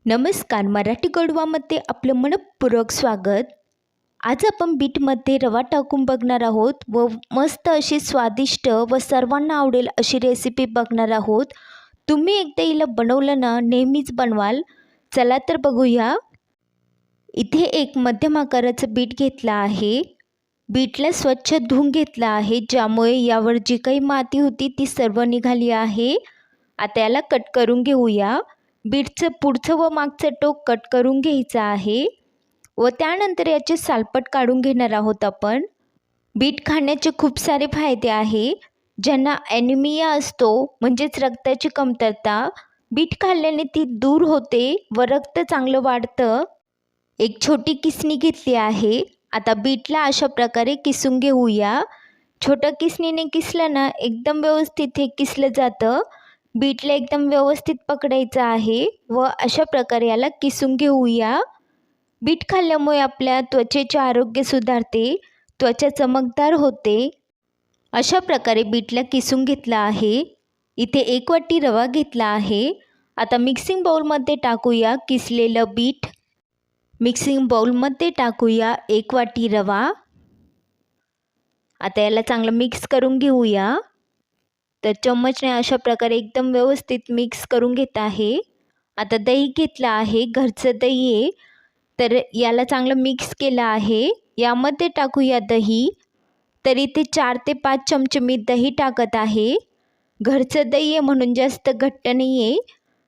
नमस्कार. मराठी गडवामध्ये आपलं मनपूर्वक स्वागत. आज आपण बीटमध्ये रवा टाकून बघणार आहोत व मस्त अशी स्वादिष्ट व सर्वांना आवडेल अशी रेसिपी बघणार आहोत. तुम्ही एकदा हिला बनवलं ना नेहमीच बनवाल. चला तर बघूया. इथे एक मध्यम आकाराचं बीट घेतला आहे. बीटला स्वच्छ धुवून घेतला आहे, ज्यामुळे यावर जी काही माती होती ती सर्व निघाली आहे. आता याला कट करून घेऊया. बीटचं पुढचं व मागचं टोक कट करून घ्यायचं आहे व त्यानंतर याचे सालपट काढून घेणार आहोत आपण. बीट खाण्याचे खूप सारे फायदे आहे. ज्यांना ॲनिमिया असतो म्हणजेच रक्ताची कमतरता, बीट खाल्ल्याने ती दूर होते व रक्त चांगलं वाढतं. एक छोटी किसणी घेतली आहे. आता बीटला अशा प्रकारे किसून घेऊया. छोट्या किसणीने किसलं ना एकदम व्यवस्थित हे किसलं जातं. बीटला एकदम व्यवस्थित पकडायचं आहे व अशा प्रकारे याला किसून घेऊया. बीट खाल्ल्यामुळे आपल्या त्वचेचे आरोग्य सुधारते, त्वचा चमकदार होते. अशा प्रकारे बीटला किसून घेतला आहे. इथे 1 वाटी रवा घेतला आहे. आता मिक्सिंग बाउलमध्ये टाकूया किसलेलं बीट. मिक्सिंग बाउलमध्ये टाकूया 1 वाटी रवा. आता याला चांगलं मिक्स करून घेऊया. तर चम्मचने अशा प्रकारे एकदम व्यवस्थित मिक्स करून घेत आहे. आता दही घेतलं आहे, घरचं दही आहे. तर याला चांगलं मिक्स केलं आहे. यामध्ये टाकूया दही. तर इथे 4 ते 5 चमचे मी दही टाकत आहे. घरचं दही आहे म्हणून जास्त घट्ट नाही आहे.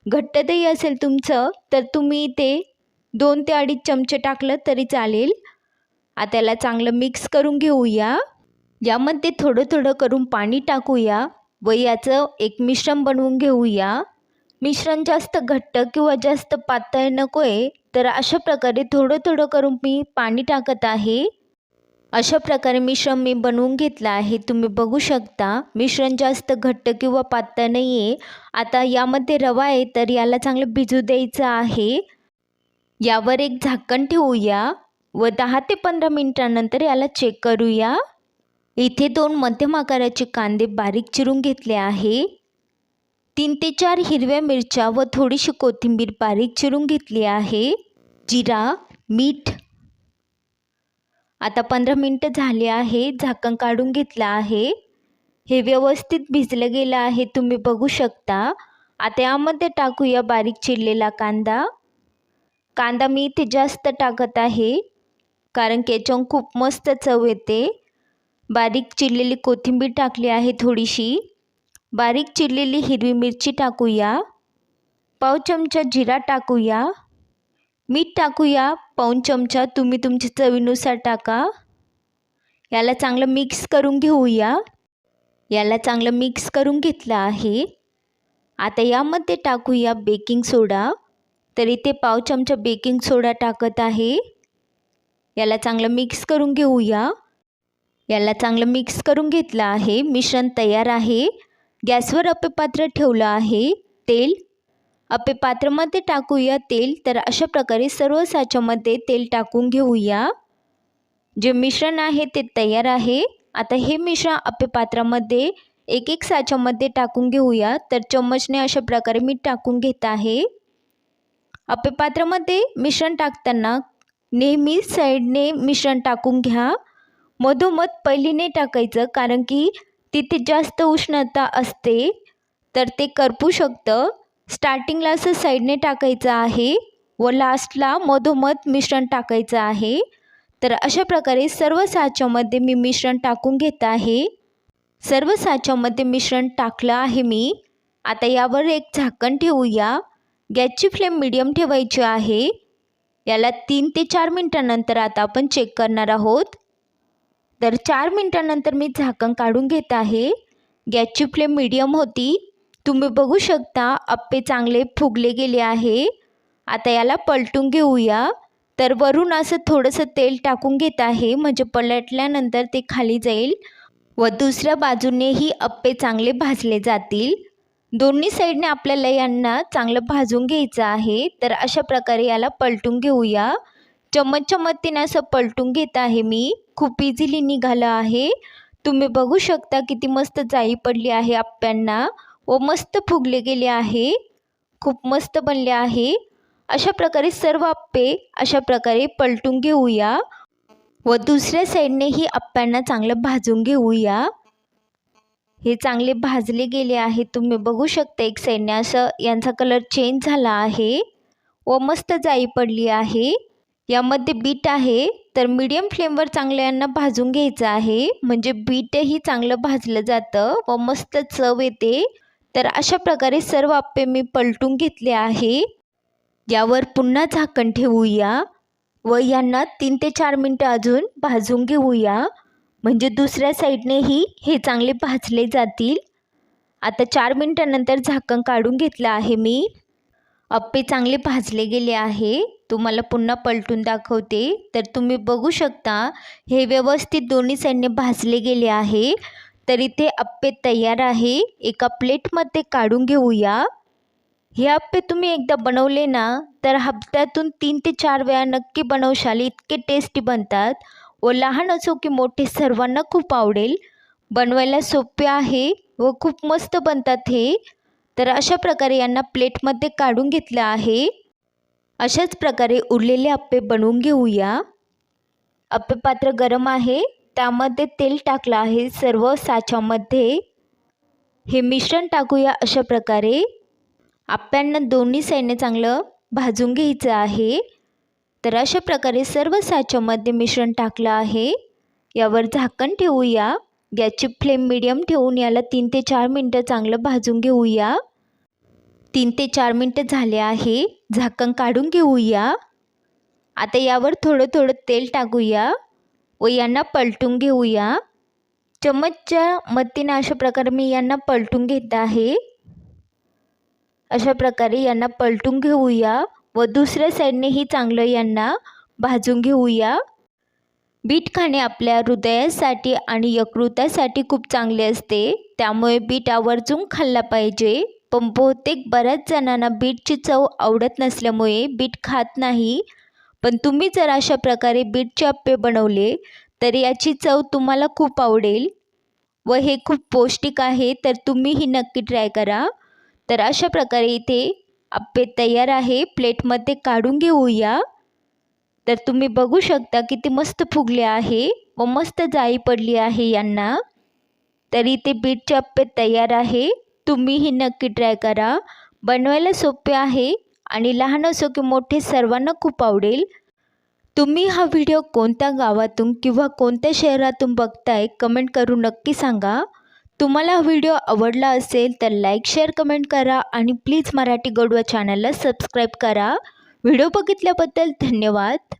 घट्ट दही असेल तुमचं तर तुम्ही इथे 2 ते 2.5 चमचे टाकलं तरी चालेल. आता याला चांगलं मिक्स करून घेऊया. यामध्ये थोडं थोडं करून पाणी टाकूया व याचं एक मिश्रण बनवून घेऊया. मिश्रण जास्त घट्ट किंवा जास्त पातळ नको आहे, तर अशा प्रकारे थोडं थोडं करून मी पाणी टाकत आहे. अशा प्रकारे मिश्रण मी बनवून घेतलं आहे. तुम्ही बघू शकता मिश्रण जास्त घट्ट किंवा पातळ नाही आहे. आता यामध्ये रवा आहे तर याला चांगलं भिजू द्यायचं आहे. यावर एक झाकण ठेवूया व 10 ते 15 मिनिटांनंतर याला चेक करूया. इथे 2 मध्यम आकाराचे कांदे बारीक चिरून घेतले आहे. 3 ते 4 हिरव्या मिरच्या व थोडीशी कोथिंबीर बारीक चिरून घेतली आहे. जिरा, मीठ. आता 15 मिनिटं झाले आहे. झाकण काढून घेतलं आहे. हे व्यवस्थित भिजलं गेलं आहे, तुम्ही बघू शकता. आता यामध्ये टाकूया बारीक चिरलेला कांदा. कांदा मी इथे जास्त टाकत आहे कारण की याच्याहून खूप मस्त चव येते. बारीक चिरलेली कोथिंबीर टाकली आहे थोडीशी. बारीक चिरलेली हिरवी मिरची टाकूया. पाव चमचा जिरा टाकूया. मीठ टाकूया पाऊण चमचा, तुम्ही तुमच्या चवीनुसार टाका. याला चांगलं मिक्स करून घेऊया. याला चांगलं मिक्स करून घेतलं आहे. आता यामध्ये टाकूया बेकिंग सोडा. तर इथे पाव चमचा बेकिंग सोडा टाकत आहे. याला चांगलं मिक्स करून घेऊया. याला चांगलं मिक्स करून घेतलं आहे. मिश्रण तयार आहे. गॅसवर अप्पेपात्र ठेवलं आहे. तेल. अप्पेपात्रामध्ये टाकूया तेल. तर अशा प्रकारे सर्व साच्यामध्ये तेल टाकून घेऊया. जे मिश्रण आहे ते तयार आहे. आता हे मिश्रण अप्पेपात्रामध्ये एक साच्यामध्ये टाकून घेऊया. तर चम्मचने अशा प्रकारे मी टाकून घेत आहे. अप्पेपात्रामध्ये मिश्रण टाकताना नेहमी साईडने मिश्रण टाकून घ्या. मधोमध पहिली नाही टाकायचं कारण की तिथे जास्त उष्णता असते तर ते करपू शकतं. स्टार्टिंगला असं साईडने टाकायचं आहे व लास्टला मधोमध मिश्रण टाकायचं आहे. तर अशा प्रकारे सर्व साच्यामध्ये मी मिश्रण टाकून घेत आहे. सर्व साच्यामध्ये मिश्रण टाकलं आहे मी. आता यावर एक झाकण ठेवूया. गॅसची फ्लेम मीडियम ठेवायची आहे. याला 3 ते 4 मिनिटांनंतर आता आपण चेक करणार आहोत. तर 4 मिनिटांनंतर मी झाकण काढून घेत आहे. गॅसची फ्लेम मीडियम होती. तुम्ही बघू शकता अप्पे चांगले फुगले गेले आहे. आता याला पलटून घेऊया. तर वरून असं थोडंसं तेल टाकून घेत आहे म्हणजे पलटल्यानंतर ते खाली जाईल व दुसऱ्या बाजूनेही अप्पे चांगले भाजले जातील. दोन्ही साईडने आपल्याला यांना चांगलं भाजून घ्यायचं आहे. तर अशा प्रकारे याला पलटून घेऊया. चम्मचच्या मदतीने असं पलटून घेत आहे मी. खूप इझिली निघालं आहे. तुम्ही बघू शकता किती मस्त जाळी पडली आहे अप्प्यांना व मस्त फुगले गेले आहे. खूप मस्त बनले आहे. अशा प्रकारे सर्व आप्पे अशा प्रकारे पलटून घेऊया व दुसऱ्या साईडनेही आप्प्यांना चांगलं भाजून घेऊया। हे चांगले भाजले गेले आहे, तुम्ही बघू शकता एक साईडने असं यांचा कलर चेंज झाला आहे व मस्त जाई पडली आहे। यामध्ये बीट आहे तर मीडियम फ्लेमवर चांगलं यांना भाजून घ्यायचं आहे, म्हणजे बीटही चांगलं भाजलं जातं व मस्त चव येते। तर अशा प्रकारे सर्व आप्पे मी पलटून घेतले आहे। यावर पुन्हा झाकण ठेवूया व यांना 3 ते 4 मिनटं अजून भाजून घेऊया, म्हणजे दुसऱ्या साईडनेही हे चांगले भाजले जातील। आता 4 मिनटानंतर झाकण काढून घेतलं आहे मी। आप्पे चांगले भाजले गेले आहे, तुम्हाला पुन्हा पलटून दाखवते। तर तुम्ही बघू शकता हे व्यवस्थित दोन्ही साईडने भाजले गेले आहे। तर इथे आप्पे तयार आहे, एका प्लेटमध्ये काढून घेऊया। हे आप्पे तुम्ही एकदा बनवले ना तर हप्त्यातून 3 ते 4 वेळा नक्की बनवशाल, इतके टेस्टी बनतात व लहान असो की मोठे सर्वांना खूप आवडेल। बनवायला सोपे आहे व खूप मस्त बनतात हे। तर अशा प्रकारे यांना प्लेटमध्ये काढून घेतलं आहे। अशाच प्रकारे उरलेले आप्पे बनवून घेऊया। आप्पे पात्र गरम आहे, त्यामध्ये तेल टाकलं आहे सर्व साच्यामध्ये। हे मिश्रण टाकूया अशा प्रकारे। आप्प्यांना दोन्ही साईडने चांगलं भाजून घ्यायचं आहे। तर अशा प्रकारे सर्व साच्यामध्ये मिश्रण टाकलं आहे। यावर झाकण ठेवूया, गॅसची फ्लेम मीडियम ठेवून याला 3 ते 4 मिनटं चांगलं भाजून घेऊया। 3 ते 4 मिनटं झाले आहे, झाकण काढून घेऊया। आता यावर थोडं थोडं तेल टाकूया व यांना पलटून घेऊया। चमचच्या मदतीने अशा प्रकारे मी यांना पलटून घेत आहे। अशा प्रकारे यांना पलटून घेऊया व दुसऱ्या साईडनेही चांगलं यांना भाजून घेऊया। बीट खाणे आपल्या हृदयासाठी आणि यकृतासाठी खूप चांगले असते, त्यामुळे बीट आवर्जून खाल्ला पाहिजे। पण बहुतेक बऱ्याच जणांना बीटची चव आवडत नसल्यामुळे बीट खात नाही, पण तुम्ही जर अशा प्रकारे बीटचे आप्पे बनवले तर याची चव तुम्हाला खूप आवडेल व हे खूप पौष्टिक आहे, तर तुम्हीही नक्की ट्राय करा। तर अशा प्रकारे इथे आप्पे तयार आहे, प्लेटमध्ये काढून घेऊया। तर तुम्ही बघू शकता किती मस्त फुगले आहे व मस्त जाळी पडली आहे यांना। तर इथे बीटचे आप्पे तयार आहे, तुम्हीही नक्की ट्राय करा। बनवायला सोपे आहे आणि लहान असो की मोठे सर्वांना खूप आवडेल। तुम्ही हा व्हिडिओ कोणत्या गावातून किंवा कोणत्या शहरातून बघताय कमेंट करून नक्की सांगा। तुम्हाला हा व्हिडिओ आवडला असेल तर लाईक शेअर कमेंट करा आणि प्लीज मराठी गोडवा चॅनलला सबस्क्राईब करा। व्हिडिओ बघितल्याबद्दल धन्यवाद।